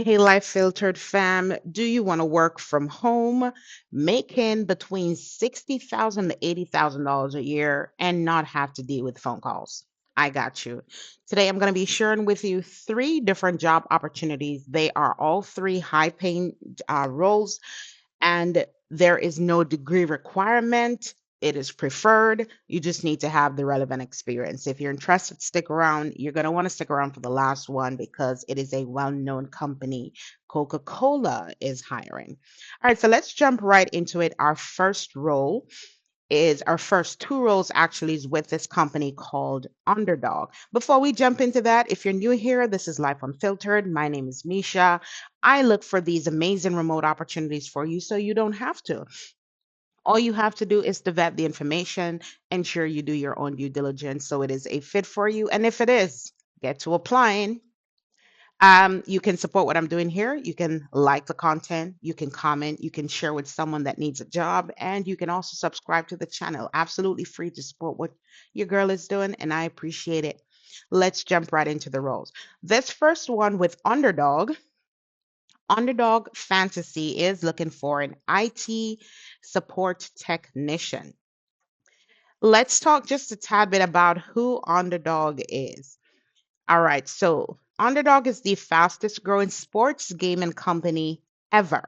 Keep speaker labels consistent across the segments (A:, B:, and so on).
A: Hey, Life Filtered fam, do you want to work from home, making between $60,000 to $80,000 a year and not have to deal with phone calls? I got you. Today, I'm going to be sharing with you three different job opportunities. They are all three high paying roles, and there is no degree requirement. It is preferred. You just need to have the relevant experience. If you're interested, stick around. You're going to want to stick around for the last one because it is a well known company. Coca-Cola is hiring. All right, so let's jump right into it. Our first two roles actually is with this company called Underdog. Before we jump into that, if you're new here, this is Life Unfiltered. My name is Misha. I look for these amazing remote opportunities for you so you don't have to. All you have to do is to vet the information, ensure you do your own due diligence so it is a fit for you. And if it is, get to applying. You can support what I'm doing here. You can like the content, you can comment, you can share with someone that needs a job, and you can also subscribe to the channel. Absolutely free to support what your girl is doing, and I appreciate it. Let's jump right into the roles. This first one with Underdog Fantasy is looking for an IT support technician. Let's talk just a tad bit about who Underdog is. All right, so Underdog is the fastest growing sports gaming company ever.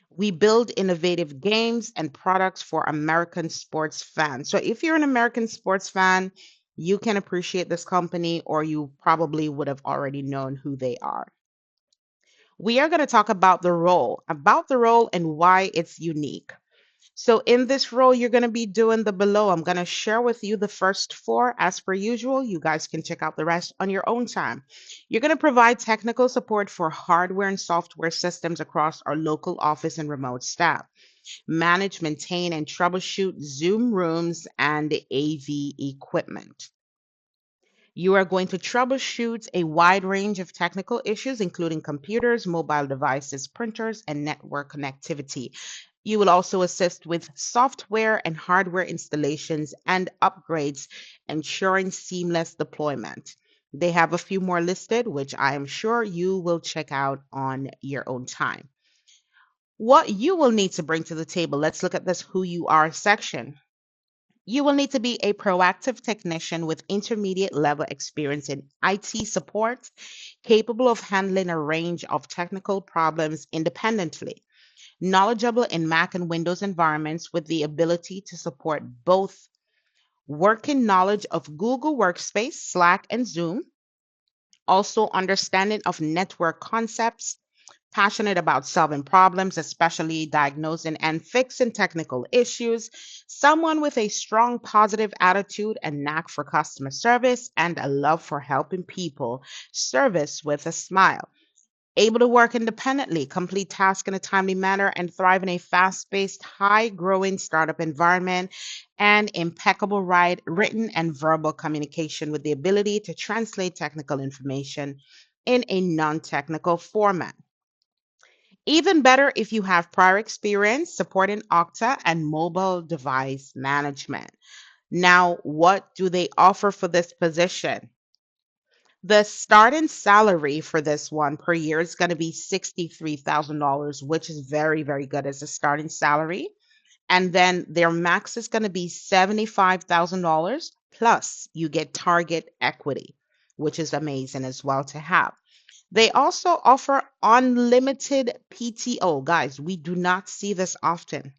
A: We build innovative games and products for American sports fans. So if you're an American sports fan, you can appreciate this company, or you probably would have already known who they are. We are going to talk about the role and why it's unique. So in this role, you're going to be doing the below. I'm going to share with you the first four as per usual. You guys can check out the rest on your own time. You're going to provide technical support for hardware and software systems across our local office and remote staff. Manage, maintain, and troubleshoot Zoom rooms and AV equipment. You are going to troubleshoot a wide range of technical issues, including computers, mobile devices, printers, and network connectivity. You will also assist with software and hardware installations and upgrades, ensuring seamless deployment. They have a few more listed, which I am sure you will check out on your own time. What you will need to bring to the table, let's look at this who you are section. You will need to be a proactive technician with intermediate level experience in IT support, capable of handling a range of technical problems independently, knowledgeable in Mac and Windows environments with the ability to support both working knowledge of Google Workspace, Slack, and Zoom, also understanding of network concepts, passionate about solving problems, especially diagnosing and fixing technical issues, someone with a strong positive attitude and knack for customer service, and a love for helping people, service with a smile. Able to work independently, complete tasks in a timely manner, and thrive in a fast paced, high growing startup environment, and impeccable written and verbal communication with the ability to translate technical information in a non technical format. Even better if you have prior experience supporting Okta and mobile device management. Now, what do they offer for this position? The starting salary for this one per year is going to be $63,000, which is very, very good as a starting salary. And then their max is going to be $75,000 plus you get target equity, which is amazing as well to have. They also offer unlimited PTO. Guys, we do not see this often,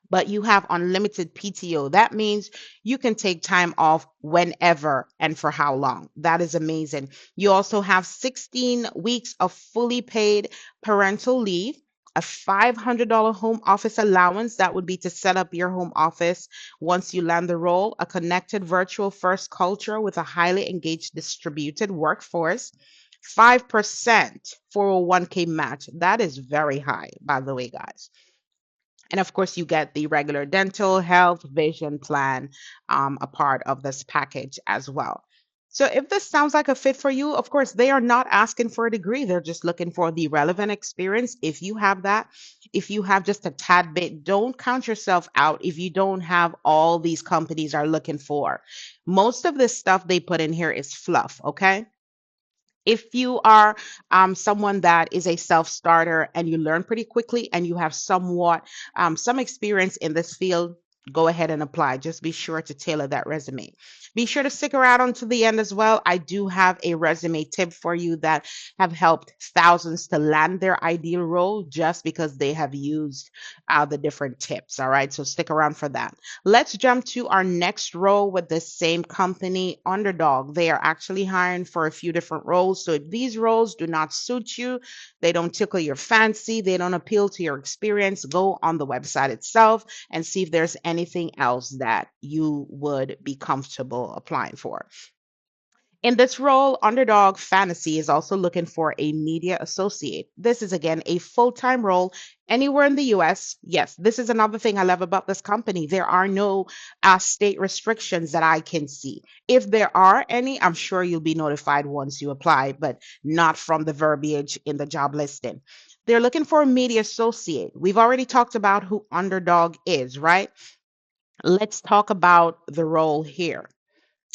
A: but you have unlimited PTO. That means you can take time off whenever and for how long. That is amazing. You also have 16 weeks of fully paid parental leave. A $500 home office allowance, that would be to set up your home office once you land the role, a connected virtual first culture with a highly engaged distributed workforce, 5% 401k match. That is very high, by the way, guys. And of course, you get the regular dental, health, vision plan, a part of this package as well. So, if this sounds like a fit for you, of course, they are not asking for a degree. They're just looking for the relevant experience. If you have that, if you have just a tad bit, don't count yourself out if you don't have all these companies are looking for. Most of this stuff they put in here is fluff, okay? If you are someone that is a self-starter and you learn pretty quickly and you have somewhat some experience in this field, go ahead and apply. Just be sure to tailor that resume. Be sure to stick around until the end as well. I do have a resume tip for you that have helped thousands to land their ideal role just because they have used the different tips. All right, so stick around for that. Let's jump to our next role with the same company, Underdog. They are actually hiring for a few different roles. So if these roles do not suit you, they don't tickle your fancy, they don't appeal to your experience, go on the website itself and see if there's anything else that you would be comfortable applying for. In this role, Underdog Fantasy is also looking for a media associate. This is again a full time role anywhere in the US. Yes, this is another thing I love about this company. There are no state restrictions that I can see. If there are any, I'm sure you'll be notified once you apply, but not from the verbiage in the job listing. They're looking for a media associate. We've already talked about who Underdog is, right? Let's talk about the role here.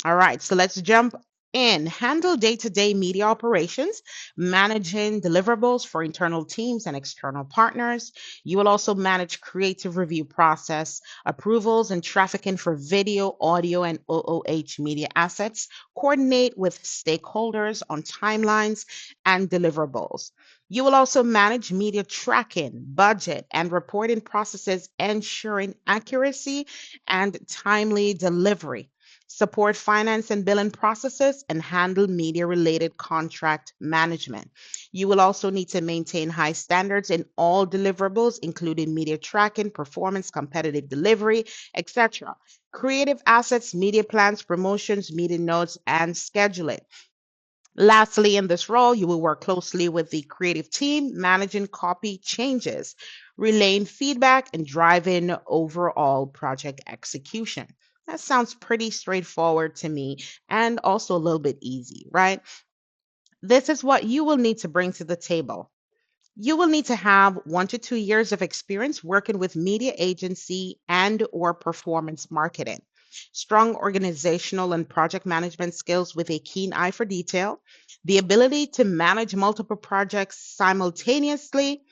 A: All right, so let's jump in. Handle day to day media operations, managing deliverables for internal teams and external partners. You will also manage creative review process, approvals, and trafficking for video, audio, and OOH media assets. Coordinate with stakeholders on timelines and deliverables. You will also manage media tracking, budget, and reporting processes, ensuring accuracy and timely delivery, support finance and billing processes, and handle media related contract management. You will also need to maintain high standards in all deliverables, including media tracking, performance, competitive delivery, etc. Creative assets, media plans, promotions, meeting notes, and scheduling. Lastly, in this role, you will work closely with the creative team, managing copy changes, relaying feedback, and driving overall project execution. That sounds pretty straightforward to me and also a little bit easy, right? This is what you will need to bring to the table. You will need to have 1 to 2 years of experience working with media agency and or performance marketing. Strong organizational and project management skills with a keen eye for detail, the ability to manage multiple projects simultaneously,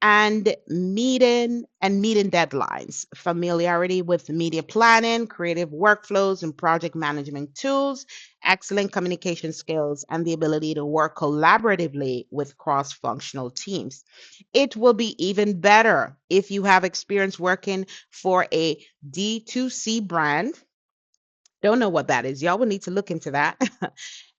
A: and meeting deadlines, familiarity with media planning, creative workflows, and project management tools, excellent communication skills, and the ability to work collaboratively with cross-functional teams. It will be even better if you have experience working for a D2C brand. Don't know what that is. Y'all will need to look into that.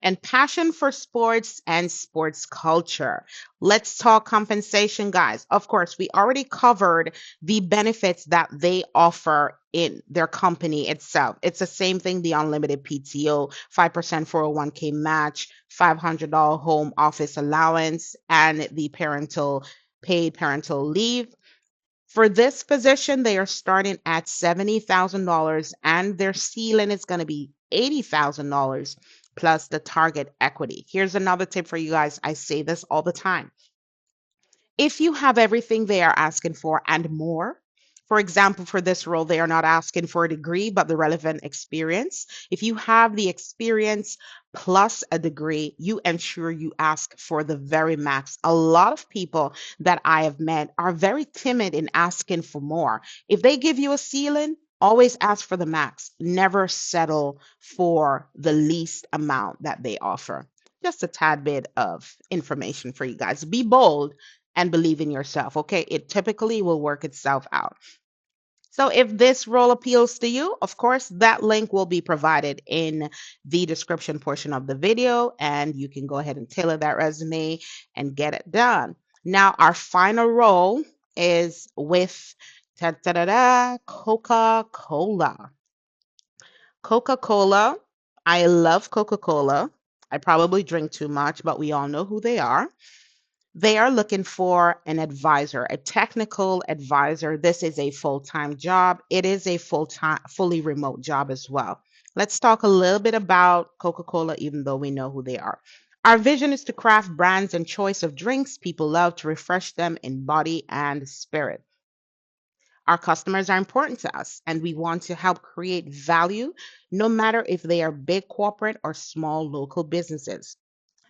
A: And passion for sports and sports culture. Let's talk compensation, guys. Of course, we already covered the benefits that they offer in their company itself. It's the same thing, the unlimited PTO, 5% 401k match, $500 home office allowance, and the paid parental leave. For this position, they are starting at $70,000 and their ceiling is going to be $80,000 plus the target equity. Here's another tip for you guys. I say this all the time. If you have everything they are asking for and more, for example, for this role, they are not asking for a degree, but the relevant experience. If you have the experience plus a degree, you ensure you ask for the very max. A lot of people that I have met are very timid in asking for more. If they give you a ceiling, always ask for the max. Never settle for the least amount that they offer. Just a tad bit of information for you guys. Be bold and believe in yourself. Okay. It typically will work itself out. So if this role appeals to you, of course, that link will be provided in the description portion of the video, and you can go ahead and tailor that resume and get it done. Now, our final role is with Coca-Cola. Coca-Cola. I love Coca-Cola. I probably drink too much, but we all know who they are. They are looking for an advisor, a technical advisor. This is a full-time job. It is a full-time, fully remote job as well. Let's talk a little bit about Coca-Cola, even though we know who they are. Our vision is to craft brands and choice of drinks people love to refresh them in body and spirit. Our customers are important to us, and we want to help create value, no matter if they are big corporate or small local businesses.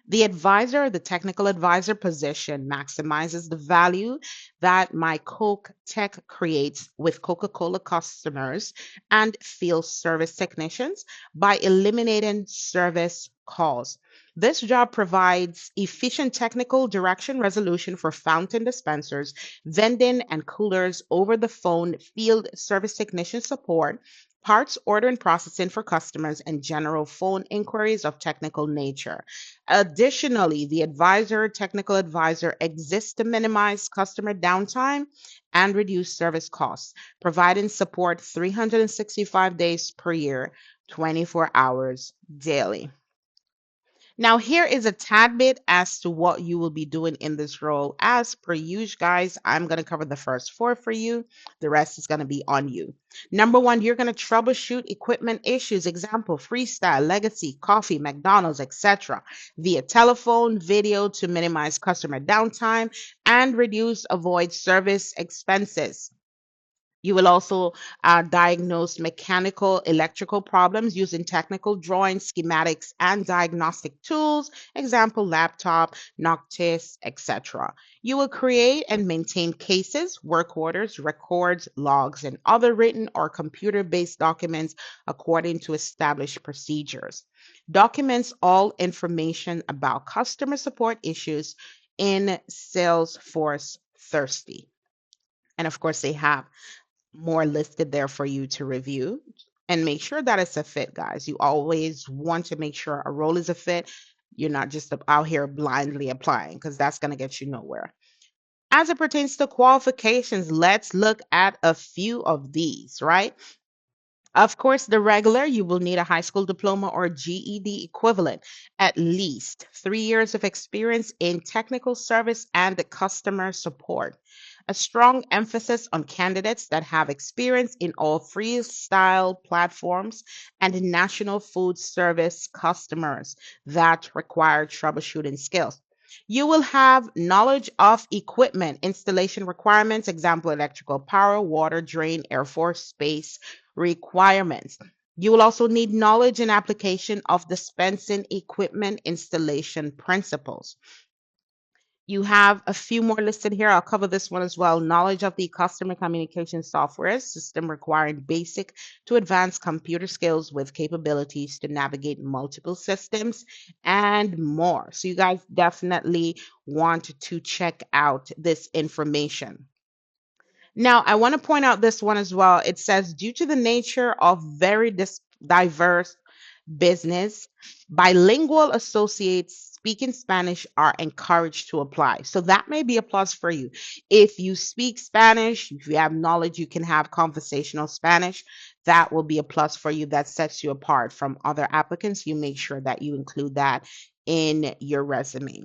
A: The advisor, the technical advisor position maximizes the value that my Coke Tech creates with Coca-Cola customers and field service technicians by eliminating service calls. This job provides efficient technical direction resolution for fountain dispensers, vending and coolers over the phone, field service technician support, parts order and processing for customers, and general phone inquiries of technical nature. Additionally, the advisor, technical advisor exists to minimize customer downtime and reduce service costs, providing support 365 days per year, 24 hours daily. Now, here is a tad bit as to what you will be doing in this role. As per usual, guys, I'm going to cover the first four for you. The rest is going to be on you. Number one, you're going to troubleshoot equipment issues, example, freestyle, legacy, coffee, McDonald's, etc., via telephone, video to minimize customer downtime and reduce avoid service expenses. You will also diagnose mechanical, electrical problems using technical drawings, schematics, and diagnostic tools, example, laptop, Noctis, etc. You will create and maintain cases, work orders, records, logs, and other written or computer-based documents according to established procedures. Documents all information about customer support issues in Salesforce Thirsty. And of course, they have more listed there for you to review and make sure that it's a fit, guys. You always want to make sure a role is a fit. You're not just out here blindly applying because that's going to get you nowhere. As it pertains to qualifications, let's look at a few of these, right? Of course, the regular, you will need a high school diploma or GED equivalent, at least 3 years of experience in technical service and customer support. A strong emphasis on candidates that have experience in all freestyle platforms and in national food service customers that require troubleshooting skills. You will have knowledge of equipment, installation requirements, example, electrical power, water, drain, air force, space requirements. You will also need knowledge and application of dispensing equipment installation principles. You have a few more listed here. I'll cover this one as well. Knowledge of the customer communication software system requiring basic to advanced computer skills with capabilities to navigate multiple systems and more. So you guys definitely want to check out this information. Now, I want to point out this one as well. It says, due to the nature of very diverse business, bilingual associates speaking Spanish are encouraged to apply. So that may be a plus for you. If you speak Spanish, if you have knowledge, you can have conversational Spanish. That will be a plus for you. That sets you apart from other applicants. You make sure that you include that in your resume.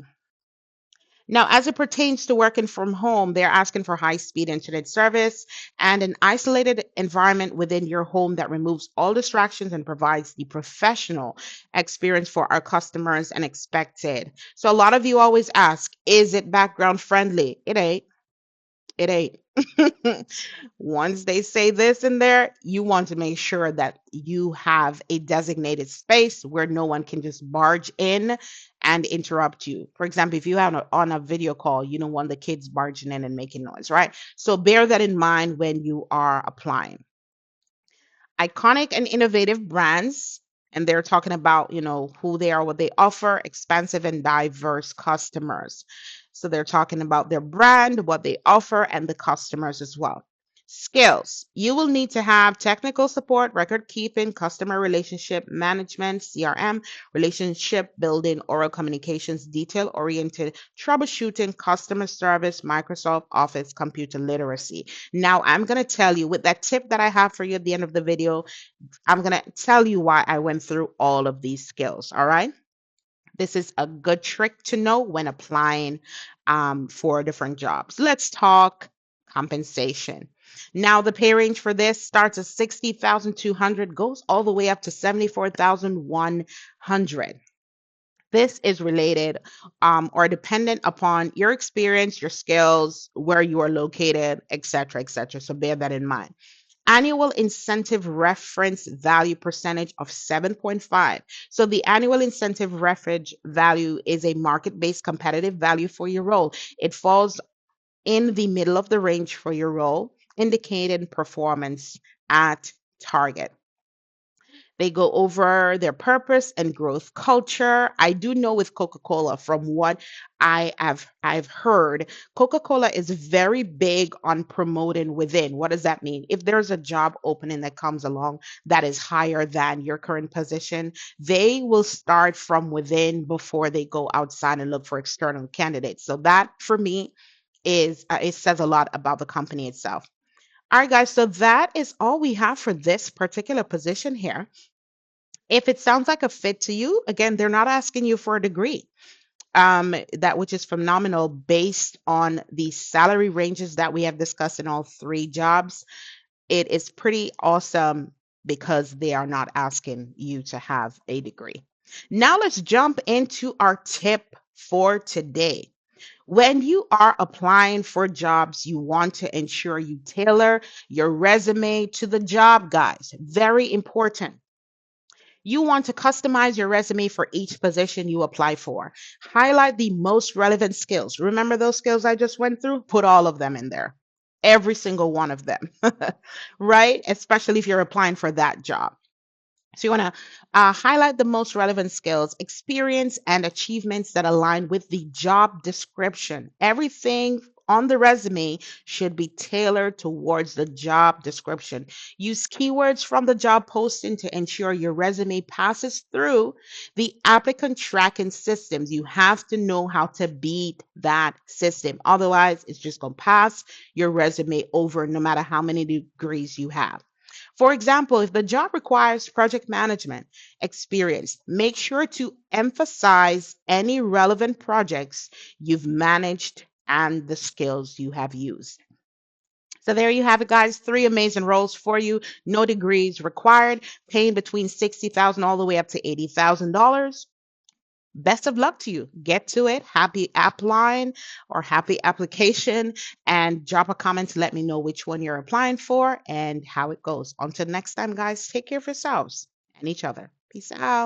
A: Now, as it pertains to working from home, they're asking for high speed internet service and an isolated environment within your home that removes all distractions and provides the professional experience for our customers and expected. So, a lot of you always ask, is it background friendly? It ain't. It ain't. Once they say this in there, you want to make sure that you have a designated space where no one can just barge in and interrupt you. For example, if you have on a video call, you don't want the kids barging in and making noise, right? So bear that in mind when you are applying. Iconic and innovative brands, and they're talking about, who they are, what they offer, expansive and diverse customers. So they're talking about their brand, what they offer, and the customers as well. Skills. You will need to have technical support, record keeping, customer relationship management, CRM, relationship building, oral communications, detail oriented troubleshooting, customer service, Microsoft Office, computer literacy. Now, I'm going to tell you with that tip that I have for you at the end of the video, I'm going to tell you why I went through all of these skills. All right. This is a good trick to know when applying for different jobs. Let's talk compensation. Now, the pay range for this starts at 60,200, goes all the way up to 74,100. This is related or dependent upon your experience, your skills, where you are located, etc., etc. So bear that in mind. Annual incentive reference value percentage of 7.5. So the annual incentive reference value is a market-based competitive value for your role. It falls in the middle of the range for your role, indicating performance at target. They go over their purpose and growth culture. I do know with Coca-Cola, from what I've heard, Coca-Cola is very big on promoting within. What does that mean? If there's a job opening that comes along that is higher than your current position, they will start from within before they go outside and look for external candidates. So that for me is it says a lot about the company itself. All right, guys. So that is all we have for this particular position here. If it sounds like a fit to you, again, they're not asking you for a degree. That which is phenomenal based on the salary ranges that we have discussed in all three jobs. It is pretty awesome because they are not asking you to have a degree. Now let's jump into our tip for today. When you are applying for jobs, you want to ensure you tailor your resume to the job, guys. Very important. You want to customize your resume for each position you apply for. Highlight the most relevant skills. Remember those skills I just went through? Put all of them in there. Every single one of them, right? Especially if you're applying for that job. So you want to highlight the most relevant skills, experience, and achievements that align with the job description. Everything on the resume should be tailored towards the job description. Use keywords from the job posting to ensure your resume passes through the applicant tracking systems. You have to know how to beat that system. Otherwise, it's just going to pass your resume over no matter how many degrees you have. For example, if the job requires project management experience, make sure to emphasize any relevant projects you've managed and the skills you have used. So there you have it, guys. Three amazing roles for you. No degrees required, paying between $60,000 all the way up to $80,000. Best of luck to you. Get to it. Happy applying or happy application, and drop a comment to let me know which one you're applying for and how it goes. Until next time, guys, take care of yourselves and each other. Peace out.